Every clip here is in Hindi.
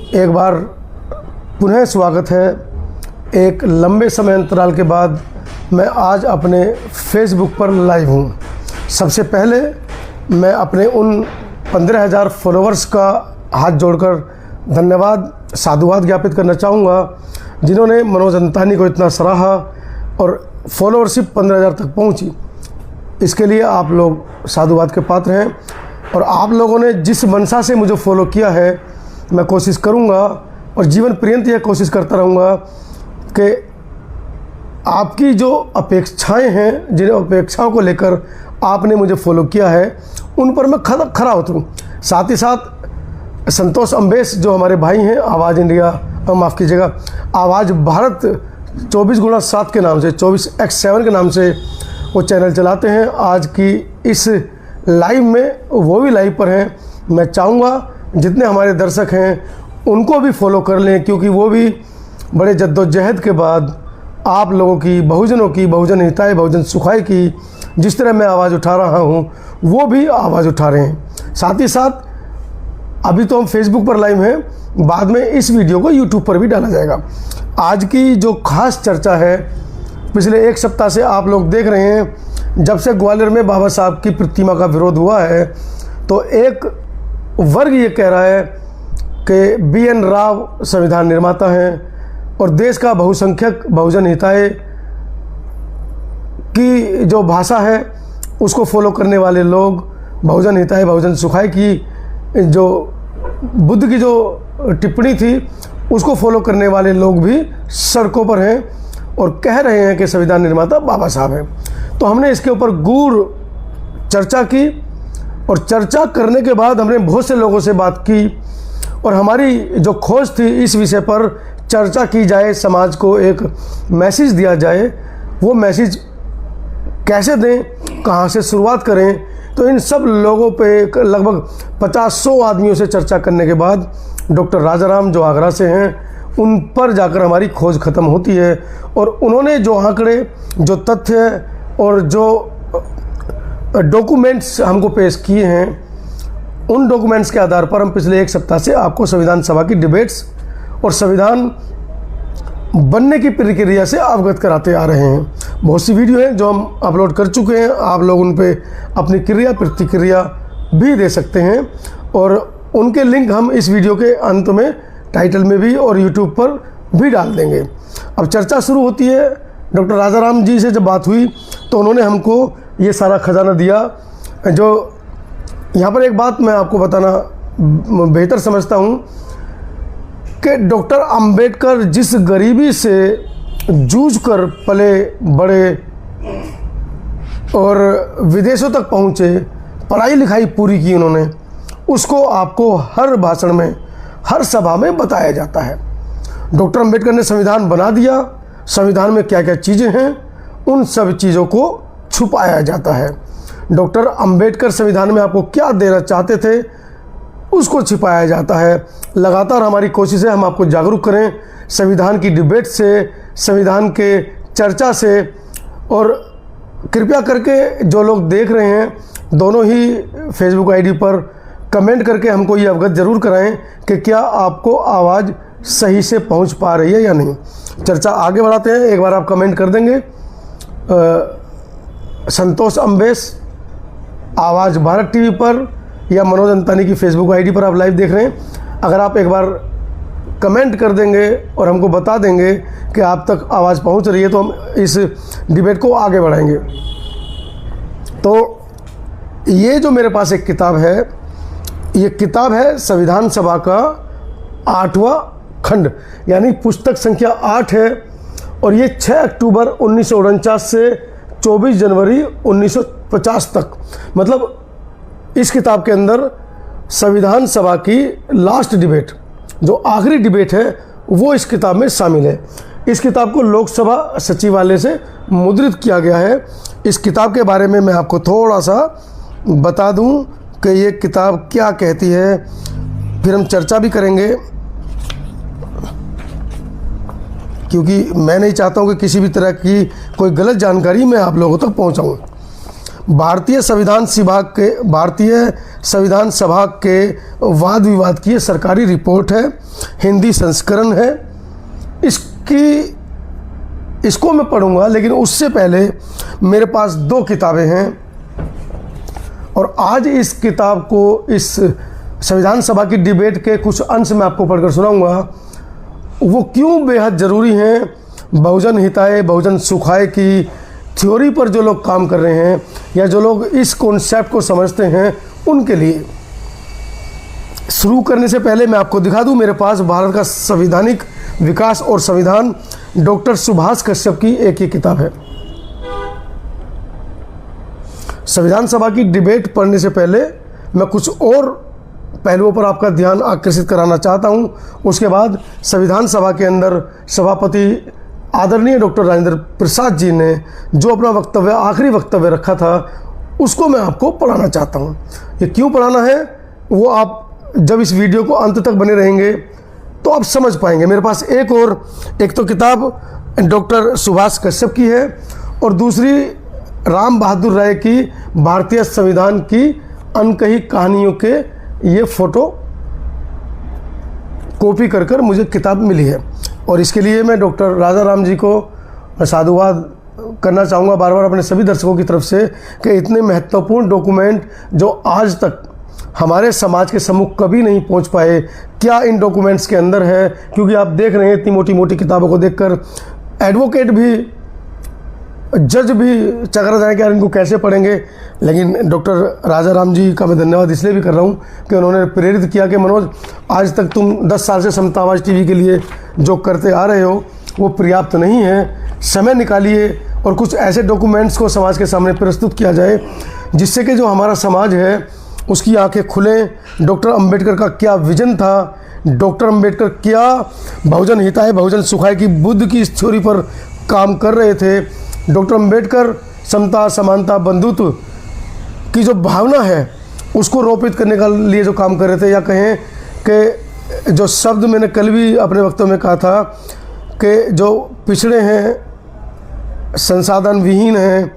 एक बार पुनः स्वागत है। एक लंबे समय अंतराल के बाद मैं आज अपने फेसबुक पर लाइव हूँ। सबसे पहले मैं अपने उन 15,000 फॉलोअर्स का हाथ जोड़कर धन्यवाद साधुवाद ज्ञापित करना चाहूँगा जिन्होंने मनोज अंतानी को इतना सराहा और फॉलोअरशिप 15,000 तक पहुँची। इसके लिए आप लोग साधुवाद के पात्र हैं और आप लोगों ने जिस मंशा से मुझे फॉलो किया है, मैं कोशिश करूंगा और जीवन पर्यंत यह कोशिश करता रहूंगा कि आपकी जो अपेक्षाएं हैं, जिन अपेक्षाओं को लेकर आपने मुझे फॉलो किया है, उन पर मैं खरा उतरूं। साथ ही साथ संतोष अम्बेश जो हमारे भाई हैं, आवाज़ इंडिया, माफ़ कीजिएगा, आवाज़ भारत 24x7 के नाम से, 24x7 के नाम से वो चैनल चलाते हैं। आज की इस लाइव में वो भी लाइव पर हैं। मैं चाहूँगा जितने हमारे दर्शक हैं उनको भी फॉलो कर लें, क्योंकि वो भी बड़े जद्दोजहद के बाद आप लोगों की, बहुजनों की, बहुजन हिताय बहुजन सुखाय की जिस तरह मैं आवाज़ उठा रहा हूँ, वो भी आवाज़ उठा रहे हैं। साथ ही साथ अभी तो हम फेसबुक पर लाइव हैं, बाद में इस वीडियो को यूट्यूब पर भी डाला जाएगा। आज की जो खास चर्चा है, पिछले एक सप्ताह से आप लोग देख रहे हैं, जब से ग्वालियर में बाबा साहब की प्रतिमा का विरोध हुआ है, तो एक वर्ग ये कह रहा है कि BN राव संविधान निर्माता हैं और देश का बहुसंख्यक बहुजन हिताय की जो भाषा है उसको फॉलो करने वाले लोग, बहुजन हिताय बहुजन सुखाय की जो बुद्ध की जो टिप्पणी थी उसको फॉलो करने वाले लोग भी सड़कों पर हैं और कह रहे हैं कि संविधान निर्माता बाबा साहब हैं। तो हमने इसके ऊपर गूढ़ चर्चा की और चर्चा करने के बाद हमने बहुत से लोगों से बात की और हमारी जो खोज थी इस विषय पर चर्चा की जाए, समाज को एक मैसेज दिया जाए। वो मैसेज कैसे दें, कहाँ से शुरुआत करें, तो इन सब लोगों पे लगभग 50-100 आदमियों से चर्चा करने के बाद डॉक्टर राजाराम जो आगरा से हैं उन पर जाकर हमारी खोज ख़त्म होती है और उन्होंने जो आंकड़े, जो तथ्य और जो डॉक्यूमेंट्स हमको पेश किए हैं, उन डॉक्यूमेंट्स के आधार पर हम पिछले एक सप्ताह से आपको संविधान सभा की डिबेट्स और संविधान बनने की प्रक्रिया से अवगत कराते आ रहे हैं। बहुत सी वीडियो हैं जो हम अपलोड कर चुके हैं, आप लोग उन पे अपनी क्रिया प्रतिक्रिया भी दे सकते हैं और उनके लिंक हम इस वीडियो के अंत में टाइटल में भी और यूट्यूब पर भी डाल देंगे। अब चर्चा शुरू होती है। डॉक्टर राजाराम जी से जब बात हुई तो उन्होंने हमको ये सारा खजाना दिया। जो यहाँ पर एक बात मैं आपको बताना बेहतर समझता हूँ कि डॉक्टर अंबेडकर जिस गरीबी से जूझकर पले बड़े और विदेशों तक पहुँचे, पढ़ाई लिखाई पूरी की उन्होंने, उसको आपको हर भाषण में, हर सभा में बताया जाता है। डॉक्टर अंबेडकर ने संविधान बना दिया, संविधान में क्या क्या चीज़ें हैं उन सब चीज़ों को छुपाया जाता है। डॉक्टर अंबेडकर संविधान में आपको क्या देना चाहते थे उसको छिपाया जाता है। लगातार हमारी कोशिश है हम आपको जागरूक करें संविधान की डिबेट से, संविधान के चर्चा से। और कृपया करके जो लोग देख रहे हैं, दोनों ही फेसबुक आईडी पर कमेंट करके हमको ये अवगत ज़रूर कराएं कि क्या आपको आवाज़ सही से पहुंच पा रही है या नहीं। चर्चा आगे बढ़ाते हैं। एक बार आप कमेंट कर देंगे। संतोष अम्बेश आवाज़ भारत टीवी पर या मनोज अंतानी की फेसबुक आईडी पर आप लाइव देख रहे हैं, अगर आप एक बार कमेंट कर देंगे और हमको बता देंगे कि आप तक आवाज़ पहुंच रही है तो हम इस डिबेट को आगे बढ़ाएंगे। तो ये जो मेरे पास एक किताब है, ये किताब है संविधान सभा का 8वां खंड, यानी पुस्तक संख्या 8 है और ये 6 अक्टूबर 1949 से 24 जनवरी 1950 तक, मतलब इस किताब के अंदर संविधान सभा की लास्ट डिबेट, जो आखिरी डिबेट है, वो इस किताब में शामिल है। इस किताब को लोकसभा सचिवालय से मुद्रित किया गया है। इस किताब के बारे में मैं आपको थोड़ा सा बता दूं कि ये किताब क्या कहती है, फिर हम चर्चा भी करेंगे, क्योंकि मैं नहीं चाहता हूं कि किसी भी तरह की कोई गलत जानकारी मैं आप लोगों तक पहुंचाऊं। भारतीय संविधान सभा के वाद विवाद की सरकारी रिपोर्ट है, हिंदी संस्करण है। इसको मैं पढ़ूंगा, लेकिन उससे पहले मेरे पास 2 किताबें हैं और आज इस किताब को, इस संविधान सभा की डिबेट के कुछ अंश मैं आपको पढ़कर सुनाऊंगा। वो क्यों बेहद ज़रूरी हैं बहुजन हिताय बहुजन सुखाय की थ्योरी पर जो लोग काम कर रहे हैं या जो लोग इस कॉन्सेप्ट को समझते हैं उनके लिए। शुरू करने से पहले मैं आपको दिखा दूं, मेरे पास भारत का संवैधानिक विकास और संविधान डॉक्टर सुभाष कश्यप की एक ही किताब है। संविधान सभा की डिबेट पढ़ने से पहले मैं कुछ और पहलुओं पर आपका ध्यान आकर्षित कराना चाहता हूं। उसके बाद संविधान सभा के अंदर सभापति आदरणीय डॉक्टर राजेंद्र प्रसाद जी ने जो अपना वक्तव्य, आखिरी वक्तव्य रखा था, उसको मैं आपको पढ़ाना चाहता हूं। ये क्यों पढ़ाना है वो आप जब इस वीडियो को अंत तक बने रहेंगे तो आप समझ पाएंगे। मेरे पास एक तो किताब डॉक्टर सुभाष कश्यप की है और दूसरी राम बहादुर राय की भारतीय संविधान की अनकही कहानियों के ये फोटो कॉपी कर मुझे किताब मिली है। और इसके लिए मैं डॉक्टर राजा राम जी को साधुवाद करना चाहूँगा बार बार अपने सभी दर्शकों की तरफ से कि इतने महत्वपूर्ण डॉक्यूमेंट जो आज तक हमारे समाज के सम्मुख कभी नहीं पहुंच पाए, क्या इन डॉक्यूमेंट्स के अंदर है। क्योंकि आप देख रहे हैं इतनी मोटी मोटी किताबों को देखकर एडवोकेट भी, जज भी चकरा जाए कि यार इनको कैसे पढ़ेंगे। लेकिन डॉक्टर राजा राम जी का मैं धन्यवाद इसलिए भी कर रहा हूँ कि उन्होंने प्रेरित किया कि मनोज, आज तक तुम 10 साल से समता आवाज़ टीवी के लिए जो करते आ रहे हो वो पर्याप्त नहीं है। समय निकालिए और कुछ ऐसे डॉक्यूमेंट्स को समाज के सामने प्रस्तुत किया जाए जिससे कि जो हमारा समाज है उसकी आंखें खुलें। डॉक्टर अंबेडकर का क्या विजन था, डॉक्टर अंबेडकर क्या बहुजन हिताय बहुजन सुखाय की बुद्ध की इस थ्योरी पर काम कर रहे थे। डॉक्टर अंबेडकर समता, समानता, बंधुत्व की जो भावना है उसको रोपित करने का लिए जो काम कर रहे थे, या कहें कि जो शब्द मैंने कल भी अपने वक्तव्य में कहा था कि जो पिछड़े हैं, संसाधन विहीन हैं,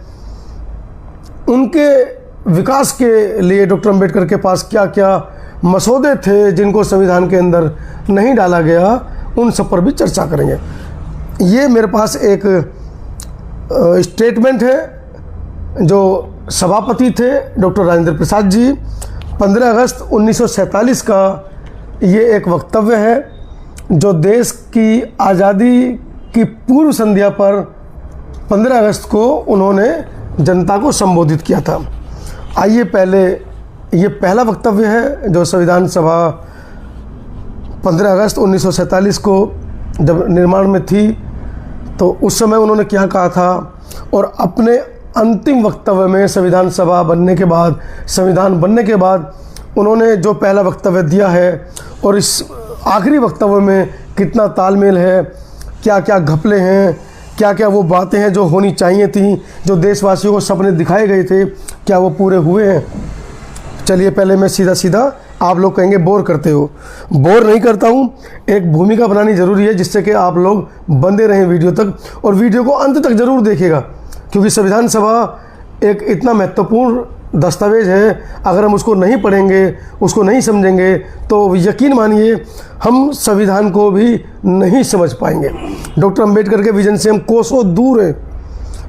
उनके विकास के लिए डॉक्टर अंबेडकर के पास क्या क्या मसौदे थे जिनको संविधान के अंदर नहीं डाला गया, उन सब पर भी चर्चा करेंगे। ये मेरे पास एक स्टेटमेंट है जो सभापति थे डॉक्टर राजेंद्र प्रसाद जी, 15 अगस्त 1947 का ये एक वक्तव्य है जो देश की आज़ादी की पूर्व संध्या पर 15 अगस्त को उन्होंने जनता को संबोधित किया था। आइए पहले ये पहला वक्तव्य है जो संविधान सभा 15 अगस्त 1947 को जब निर्माण में थी तो उस समय उन्होंने क्या कहा था, और अपने अंतिम वक्तव्य में संविधान सभा बनने के बाद, संविधान बनने के बाद उन्होंने जो पहला वक्तव्य दिया है और इस आखिरी वक्तव्य में कितना तालमेल है, क्या क्या घपले हैं, क्या क्या वो बातें हैं जो होनी चाहिए थी, जो देशवासियों को सपने दिखाए गए थे, क्या वो पूरे हुए हैं। चलिए पहले मैं सीधा आप लोग कहेंगे बोर करते हो, बोर नहीं करता हूँ। एक भूमिका बनानी ज़रूरी है जिससे कि आप लोग बंदे रहें वीडियो तक और वीडियो को अंत तक ज़रूर देखिएगा, क्योंकि संविधान सभा एक इतना महत्वपूर्ण दस्तावेज है। अगर हम उसको नहीं पढ़ेंगे, उसको नहीं समझेंगे तो यकीन मानिए हम संविधान को भी नहीं समझ पाएंगे। डॉक्टर अंबेडकर के विजन से हम कोसों दूर हैं।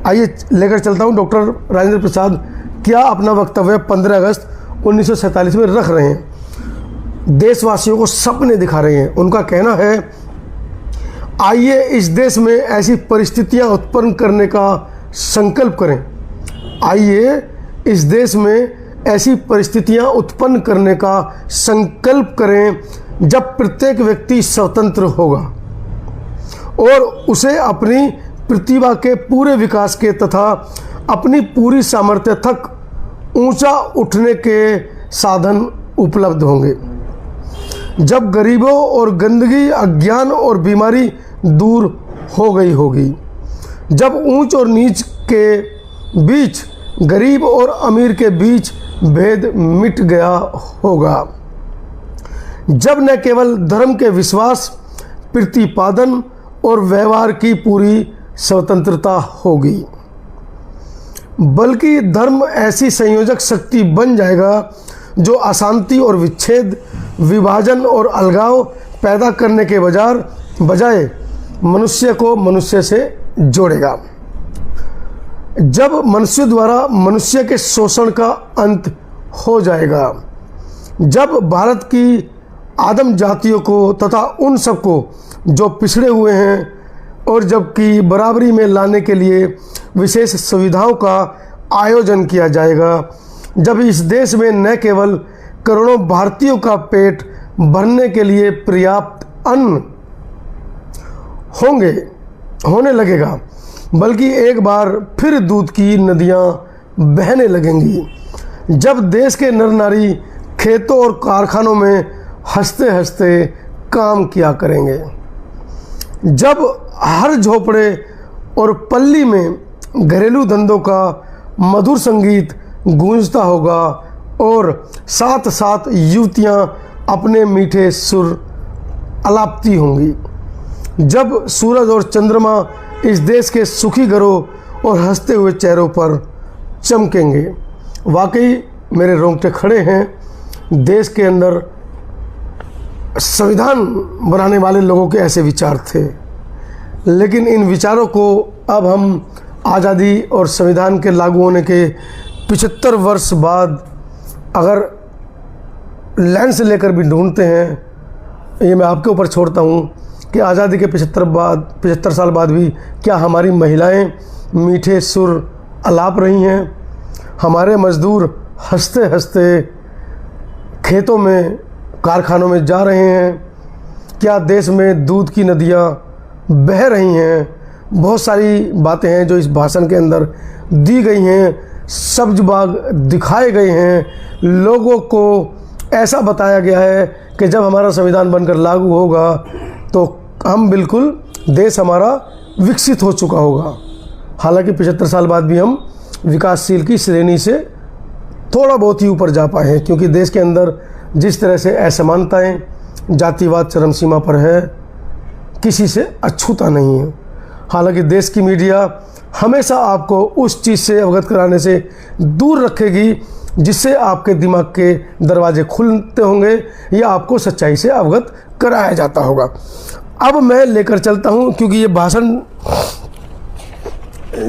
आइए लेकर चलता हूँ डॉक्टर राजेंद्र प्रसाद क्या अपना वक्तव्य 15 अगस्त 1947 में रख रहे हैं, देशवासियों को सपने दिखा रहे हैं। उनका कहना है, आइए इस देश में ऐसी परिस्थितियां उत्पन्न करने का संकल्प करें। आइए इस देश में ऐसी परिस्थितियां उत्पन्न करने का संकल्प करें जब प्रत्येक व्यक्ति स्वतंत्र होगा और उसे अपनी प्रतिभा के पूरे विकास के तथा अपनी पूरी सामर्थ्य तक ऊंचा उठने के साधन उपलब्ध होंगे। जब गरीबों और गंदगी, अज्ञान और बीमारी दूर हो गई होगी, जब ऊंच और नीच के बीच, गरीब और अमीर के बीच भेद मिट गया होगा, जब न केवल धर्म के विश्वास, प्रतिपादन और व्यवहार की पूरी स्वतंत्रता होगी, बल्कि धर्म ऐसी संयोजक शक्ति बन जाएगा जो अशांति और विच्छेद, विभाजन और अलगाव पैदा करने के बजाय मनुष्य को मनुष्य से जोड़ेगा। जब मनुष्य द्वारा मनुष्य के शोषण का अंत हो जाएगा, जब भारत की आदम जातियों को तथा उन सबको जो पिछड़े हुए हैं और जबकि बराबरी में लाने के लिए विशेष सुविधाओं का आयोजन किया जाएगा, जब इस देश में न केवल करोड़ों भारतीयों का पेट भरने के लिए पर्याप्त अन्न होने लगेगा, बल्कि एक बार फिर दूध की नदियां बहने लगेंगी, जब देश के नर नारी खेतों और कारखानों में हंसते हंसते काम किया करेंगे, जब हर झोपड़े और पल्ली में घरेलू धंधों का मधुर संगीत गूंजता होगा और साथ साथ युवतियां अपने मीठे सुर अलापती होंगी, जब सूरज और चंद्रमा इस देश के सुखी घरों और हंसते हुए चेहरों पर चमकेंगे। वाकई मेरे रोंगटे खड़े हैं। देश के अंदर संविधान बनाने वाले लोगों के ऐसे विचार थे, लेकिन इन विचारों को अब हम आज़ादी और संविधान के लागू होने के 75 वर्ष बाद अगर लेंस लेकर भी ढूंढते हैं, ये मैं आपके ऊपर छोड़ता हूँ कि आज़ादी के 75 साल बाद भी क्या हमारी महिलाएं मीठे सुर अलाप रही हैं? हमारे मज़दूर हंसते हंसते खेतों में, कारखानों में जा रहे हैं? क्या देश में दूध की नदियाँ बह रही हैं? बहुत सारी बातें हैं जो इस भाषण के अंदर दी गई हैं, सब्ज बाग दिखाए गए हैं, लोगों को ऐसा बताया गया है कि जब हमारा संविधान बनकर लागू होगा तो हम बिल्कुल, देश हमारा विकसित हो चुका होगा। हालांकि 75 साल बाद भी हम विकासशील की श्रेणी से थोड़ा बहुत ही ऊपर जा पाए हैं, क्योंकि देश के अंदर जिस तरह से असमानताएं, जातिवाद चरम सीमा पर है, किसी से अछूता नहीं है। हालांकि देश की मीडिया हमेशा आपको उस चीज़ से अवगत कराने से दूर रखेगी जिससे आपके दिमाग के दरवाजे खुलते होंगे या आपको सच्चाई से अवगत कराया जाता होगा। अब मैं लेकर चलता हूं, क्योंकि ये भाषण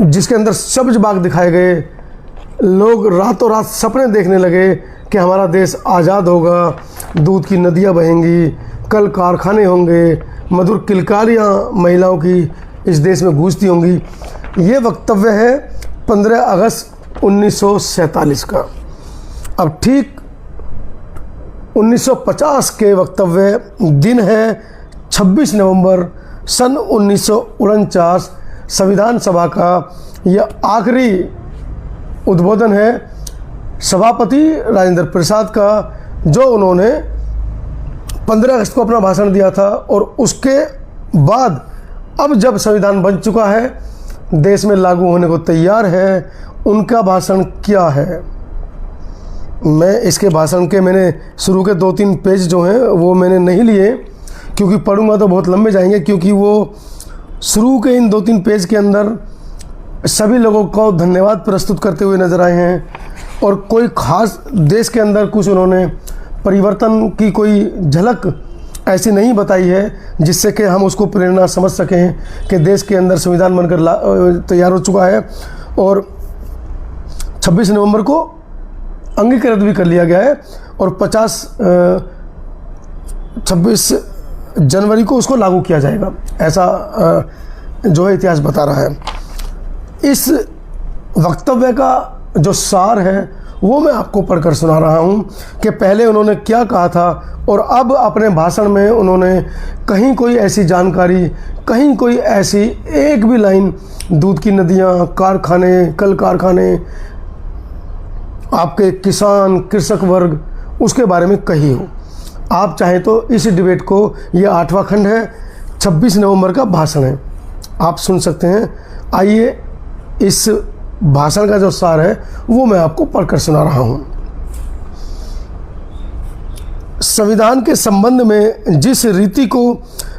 जिसके अंदर सब्ज बाग दिखाए गए, लोग रातों रात सपने देखने लगे कि हमारा देश आज़ाद होगा, दूध की नदियां बहेंगी, कल कारखाने होंगे, मधुर किलकारियाँ महिलाओं की इस देश में गूंजती होंगी। ये वक्तव्य है 15 अगस्त 1947 का। अब ठीक 1950 के वक्तव्य दिन है 26 नवंबर सन 1949, संविधान सभा का यह आखिरी उद्बोधन है सभापति राजेंद्र प्रसाद का, जो उन्होंने 15 अगस्त को अपना भाषण दिया था। और उसके बाद अब जब संविधान बन चुका है, देश में लागू होने को तैयार है, उनका भाषण क्या है? मैं इसके भाषण के मैंने शुरू के 2-3 पेज जो हैं वो मैंने नहीं लिए, क्योंकि पढ़ूंगा तो बहुत लंबे जाएंगे, क्योंकि वो शुरू के इन 2-3 पेज के अंदर सभी लोगों को धन्यवाद प्रस्तुत करते हुए नज़र आए हैं और कोई ख़ास देश के अंदर कुछ उन्होंने परिवर्तन की कोई झलक ऐसी नहीं बताई है जिससे कि हम उसको प्रेरणा समझ सकें कि देश के अंदर संविधान बनकर तैयार हो चुका है और 26 नवंबर को अंगीकृत भी कर लिया गया है और 26 जनवरी को उसको लागू किया जाएगा, ऐसा जो है इतिहास बता रहा है। इस वक्तव्य का जो सार है वो मैं आपको पढ़कर सुना रहा हूँ कि पहले उन्होंने क्या कहा था और अब अपने भाषण में उन्होंने कहीं कोई ऐसी जानकारी, कहीं कोई ऐसी एक भी लाइन दूध की नदियाँ, कारखाने, कल कारखाने, आपके किसान, कृषक वर्ग, उसके बारे में कही हो। आप चाहें तो इस डिबेट को, ये 8वां खंड है, 26 नवंबर का भाषण है, आप सुन सकते हैं। आइए इस भाषण का जो सार है वो मैं आपको पढ़कर सुना रहा हूँ। संविधान के संबंध में जिस रीति को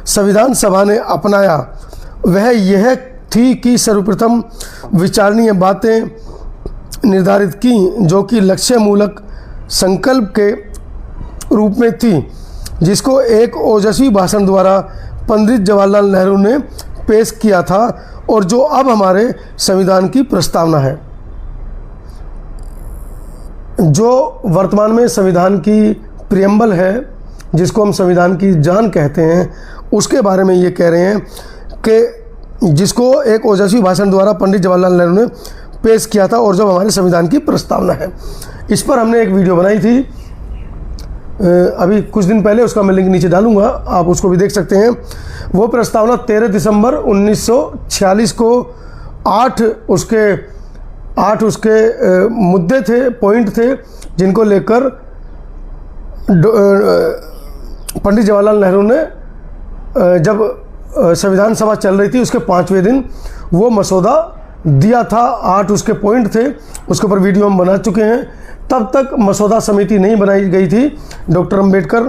संविधान सभा ने अपनाया वह यह थी कि सर्वप्रथम विचारणीय बातें निर्धारित की, जो कि लक्ष्य मूलक संकल्प के रूप में थी, जिसको एक ओजस्वी भाषण द्वारा पंडित जवाहरलाल नेहरू ने पेश किया था और जो अब हमारे संविधान की प्रस्तावना है। जो वर्तमान में संविधान की प्रियम्बल है, जिसको हम संविधान की जान कहते हैं, उसके बारे में ये कह रहे हैं कि जिसको एक ओजस्वी भाषण द्वारा पंडित जवाहरलाल नेहरू ने पेश किया था और जो हमारे संविधान की प्रस्तावना है। इस पर हमने एक वीडियो बनाई थी अभी कुछ दिन पहले, उसका मैं लिंक नीचे डालूंगा, आप उसको भी देख सकते हैं। वो प्रस्तावना 13 दिसंबर 1946 को 8 उसके मुद्दे थे, पॉइंट थे, जिनको लेकर पंडित जवाहरलाल नेहरू ने जब संविधान सभा चल रही थी उसके 5वें दिन वो मसौदा दिया था। 8 उसके पॉइंट थे, उसके ऊपर वीडियो हम बना चुके हैं। तब तक मसौदा समिति नहीं बनाई गई थी, डॉक्टर अंबेडकर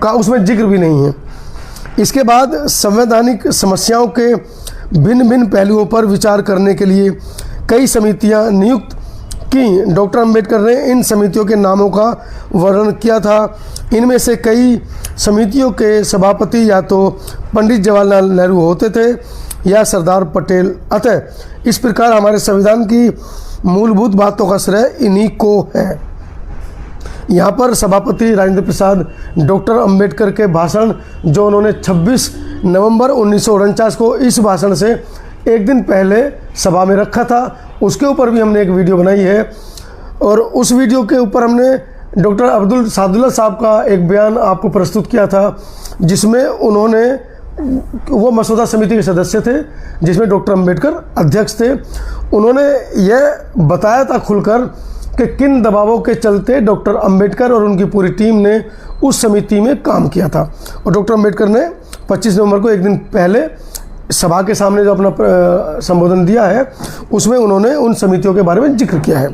का उसमें जिक्र भी नहीं है। इसके बाद संवैधानिक समस्याओं के भिन्न भिन्न पहलुओं पर विचार करने के लिए कई समितियां नियुक्त की। डॉक्टर अंबेडकर ने इन समितियों के नामों का वर्णन किया था। इनमें से कई समितियों के सभापति या तो पंडित जवाहरलाल नेहरू होते थे या सरदार पटेल। अतः इस प्रकार हमारे संविधान की मूलभूत बातों का श्रेय इन्हीं को है। यहाँ पर सभापति राजेंद्र प्रसाद डॉक्टर अंबेडकर के भाषण, जो उन्होंने 26 नवंबर 1949 को इस भाषण से एक दिन पहले सभा में रखा था, उसके ऊपर भी हमने एक वीडियो बनाई है। और उस वीडियो के ऊपर हमने डॉक्टर अब्दुल सादुल्ला साहब का एक बयान आपको प्रस्तुत किया था, जिसमें उन्होंने, वो मसौदा समिति के सदस्य थे जिसमें डॉक्टर अंबेडकर अध्यक्ष थे, उन्होंने यह बताया था खुलकर कि किन दबावों के चलते डॉक्टर अंबेडकर और उनकी पूरी टीम ने उस समिति में काम किया था। और डॉक्टर अंबेडकर ने 25 नवंबर को एक दिन पहले सभा के सामने जो अपना संबोधन दिया है, उसमें उन्होंने उन समितियों के बारे में जिक्र किया है।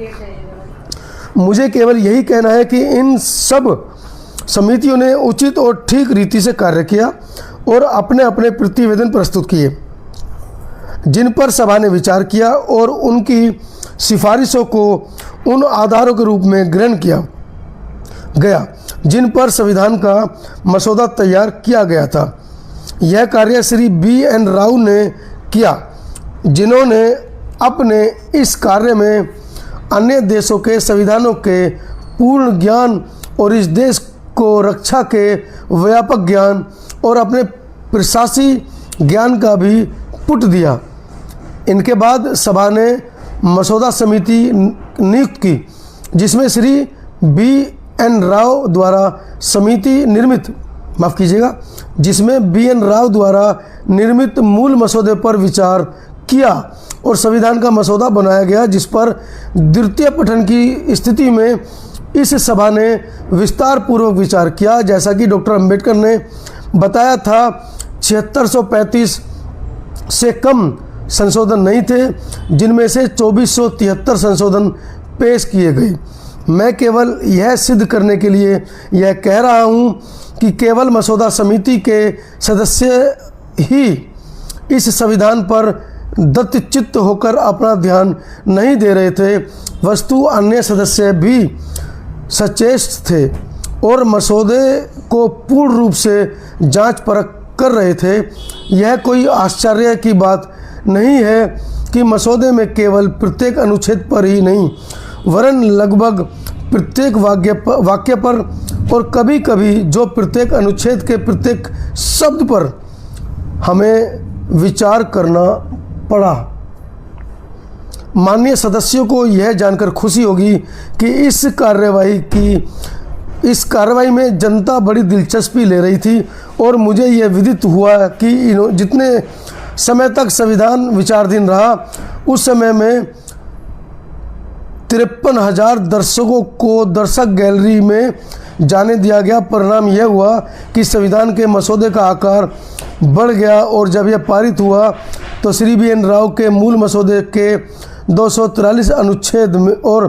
मुझे केवल यही कहना है कि इन सब समितियों ने उचित और ठीक रीति से कार्य किया और अपने अपने प्रतिवेदन प्रस्तुत किए, जिन पर सभा ने विचार किया और उनकी सिफारिशों को उन आधारों के रूप में ग्रहण किया गया जिन पर संविधान का मसौदा तैयार किया गया था। यह कार्य श्री B.N. राव ने किया, जिन्होंने अपने इस कार्य में अन्य देशों के संविधानों के पूर्ण ज्ञान और इस देश को रक्षा के व्यापक ज्ञान और अपने प्रशासनिक ज्ञान का भी पुट दिया। इनके बाद सभा ने मसौदा समिति नियुक्त की, जिसमें श्री B.N. राव द्वारा जिसमें B.N. राव द्वारा निर्मित मूल मसौदे पर विचार किया और संविधान का मसौदा बनाया गया, जिस पर द्वितीय पठन की स्थिति में इस सभा ने विस्तार पूर्वक विचार किया। जैसा कि डॉक्टर अंबेडकर ने बताया था, 7635 से कम संशोधन नहीं थे, जिनमें से 2473 संशोधन पेश किए गए। मैं केवल यह सिद्ध करने के लिए यह कह रहा हूं कि केवल मसौदा समिति के सदस्य ही इस संविधान पर दत्तचित्त होकर अपना ध्यान नहीं दे रहे थे, वस्तु अन्य सदस्य भी सचेत थे और मसौदे को पूर्ण रूप से जांच परख कर रहे थे। यह कोई आश्चर्य की बात नहीं है कि मसौदे में केवल प्रत्येक अनुच्छेद पर ही नहीं, वरन लगभग प्रत्येक वाक्य पर और कभी कभी जो प्रत्येक अनुच्छेद के प्रत्येक शब्द पर हमें विचार करना पड़ा। माननीय सदस्यों को यह जानकर खुशी होगी कि इस कार्रवाई में जनता बड़ी दिलचस्पी ले रही थी और मुझे यह विदित हुआ कि जितने समय तक संविधान विचाराधीन रहा, उस समय में 53,000 दर्शकों को दर्शक गैलरी में जाने दिया गया। परिणाम यह हुआ कि संविधान के मसौदे का आकार बढ़ गया और जब यह पारित हुआ तो श्री B.N. राव के मूल मसौदे के 243 अनुच्छेद में और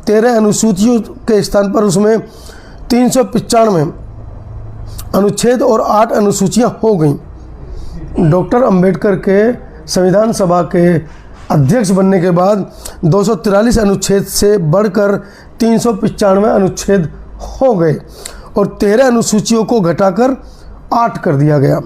13 अनुसूचियों के स्थान पर उसमें 395 अनुच्छेद और 8 अनुसूचियां हो गईं। डॉक्टर अंबेडकर के संविधान सभा के अध्यक्ष बनने के बाद 243 अनुच्छेद से बढ़कर 395 अनुच्छेद हो गए और 13 अनुसूचियों को घटाकर 8 कर दिया गया।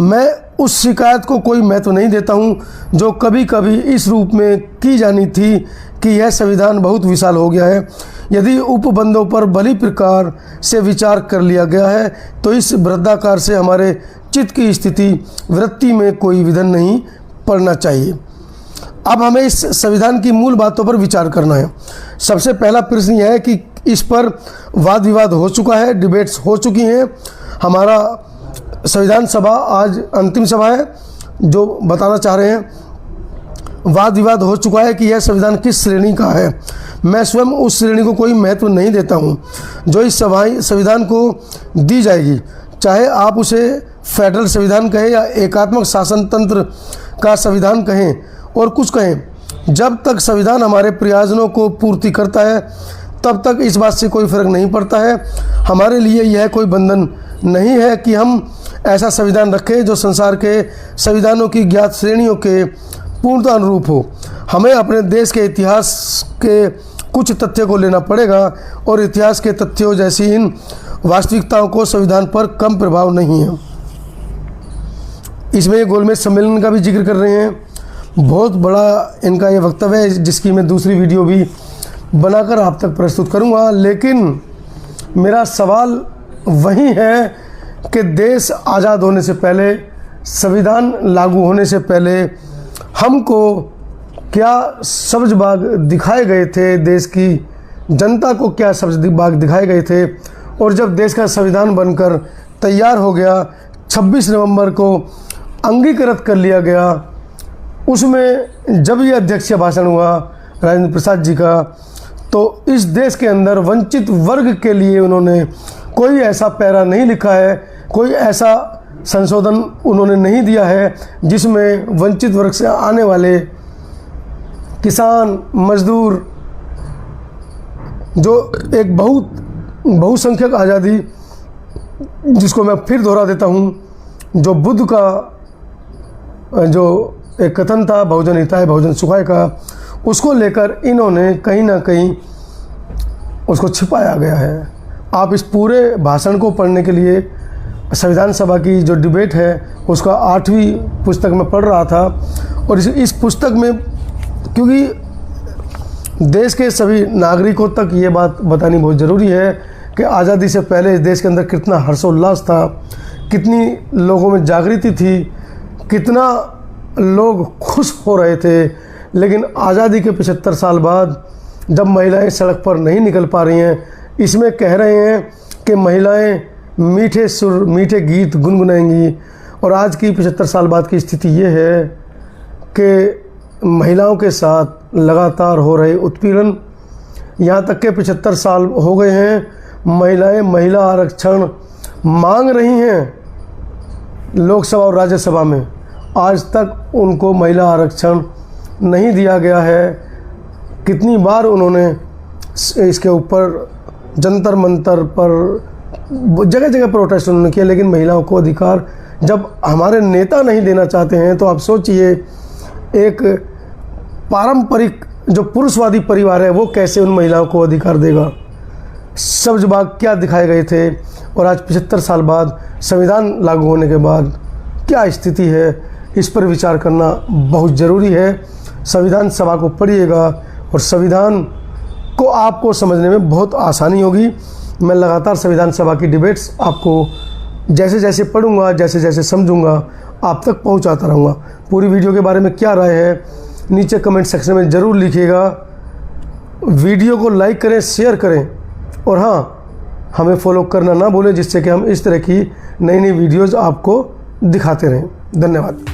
मैं उस शिकायत को कोई महत्व नहीं देता हूं जो कभी कभी इस रूप में की जानी थी कि यह संविधान बहुत विशाल हो गया है। यदि उपबंधों पर भली प्रकार से विचार कर लिया गया है तो इस वृद्धाकार से हमारे चित्त की स्थिति वृत्ति में कोई विघन नहीं पड़ना चाहिए। अब हमें इस संविधान की मूल बातों पर विचार करना है। सबसे पहला प्रश्न यह है कि इस पर वाद विवाद हो चुका है, डिबेट्स हो चुकी हैं। हमारा संविधान सभा आज अंतिम सभा है जो बताना चाह रहे हैं। वाद विवाद हो चुका है कि यह संविधान किस श्रेणी का है। मैं स्वयं उस श्रेणी को कोई महत्व नहीं देता हूं जो इस संविधान को दी जाएगी, चाहे आप उसे फेडरल संविधान कहें या एकात्मक शासन तंत्र का संविधान कहें और कुछ कहें। जब तक संविधान हमारे प्रयोजनों को पूर्ति करता है तब तक इस बात से कोई फर्क नहीं पड़ता है। हमारे लिए यह कोई बंधन नहीं है कि हम ऐसा संविधान रखें जो संसार के संविधानों की ज्ञात श्रेणियों के पूर्णतः अनुरूप हो। हमें अपने देश के इतिहास के कुछ तथ्य को लेना पड़ेगा और इतिहास के तथ्यों जैसी इन वास्तविकताओं को संविधान पर कम प्रभाव नहीं है। इसमें ये गोलमेज सम्मेलन का भी जिक्र कर रहे हैं। बहुत बड़ा इनका ये वक्तव्य है जिसकी मैं दूसरी वीडियो भी बनाकर आप तक प्रस्तुत करूंगा। लेकिन मेरा सवाल वही है कि देश आज़ाद होने से पहले, संविधान लागू होने से पहले हमको क्या सब्ज बाग दिखाए गए थे, देश की जनता को क्या सब्ज बाग दिखाए गए थे। और जब देश का संविधान बनकर तैयार हो गया, 26 नवंबर को अंगीकृत कर लिया गया, उसमें जब ये अध्यक्षीय भाषण हुआ राजेंद्र प्रसाद जी का, तो इस देश के अंदर वंचित वर्ग के लिए उन्होंने कोई ऐसा पैरा नहीं लिखा है, कोई ऐसा संशोधन उन्होंने नहीं दिया है जिसमें वंचित वर्ग से आने वाले किसान, मजदूर, जो एक बहुसंख्यक आज़ादी, जिसको मैं फिर दोहरा देता हूँ, जो बुद्ध का जो एक कथन था बहुजन हिताय बहुजन सुखाय का, उसको लेकर इन्होंने कहीं ना कहीं उसको छिपाया गया है। आप इस पूरे भाषण को पढ़ने के लिए संविधान सभा की जो डिबेट है उसका 8वीं पुस्तक में पढ़ रहा था। और इस पुस्तक में, क्योंकि देश के सभी नागरिकों तक ये बात बतानी बहुत ज़रूरी है कि आज़ादी से पहले इस देश के अंदर कितना हर्षोल्लास था, कितनी लोगों में जागृति थी, कितना लोग खुश हो रहे थे। लेकिन आज़ादी के 75 साल बाद जब महिलाएं सड़क पर नहीं निकल पा रही हैं, इसमें कह रहे हैं कि महिलाएं मीठे सुर, मीठे गीत गुनगुनाएंगी। और आज की 75 साल बाद की स्थिति ये है कि महिलाओं के साथ लगातार हो रहे उत्पीड़न, यहाँ तक के 75 साल हो गए हैं, महिलाएं महिला आरक्षण मांग रही हैं लोकसभा और राज्यसभा में, आज तक उनको महिला आरक्षण नहीं दिया गया है। कितनी बार उन्होंने इसके ऊपर जंतर मंतर पर जगह जगह प्रोटेस्ट उन्होंने किया, लेकिन महिलाओं को अधिकार जब हमारे नेता नहीं देना चाहते हैं तो आप सोचिए एक पारंपरिक जो पुरुषवादी परिवार है वो कैसे उन महिलाओं को अधिकार देगा। सब्ज बाग क्या दिखाए गए थे और आज 75 साल बाद संविधान लागू होने के बाद क्या स्थिति है, इस पर विचार करना बहुत ज़रूरी है। संविधान सभा को पढ़िएगा और संविधान को आपको समझने में बहुत आसानी होगी। मैं लगातार संविधान सभा की डिबेट्स आपको जैसे जैसे पढ़ूंगा, जैसे जैसे समझूंगा, आप तक पहुंचाता रहूँगा। पूरी वीडियो के बारे में क्या राय है नीचे कमेंट सेक्शन में ज़रूर लिखिएगा। वीडियो को लाइक करें, शेयर करें और हाँ, हमें फॉलो करना ना भूलें, जिससे कि हम इस तरह की नई नई वीडियोज़ आपको दिखाते रहें। धन्यवाद।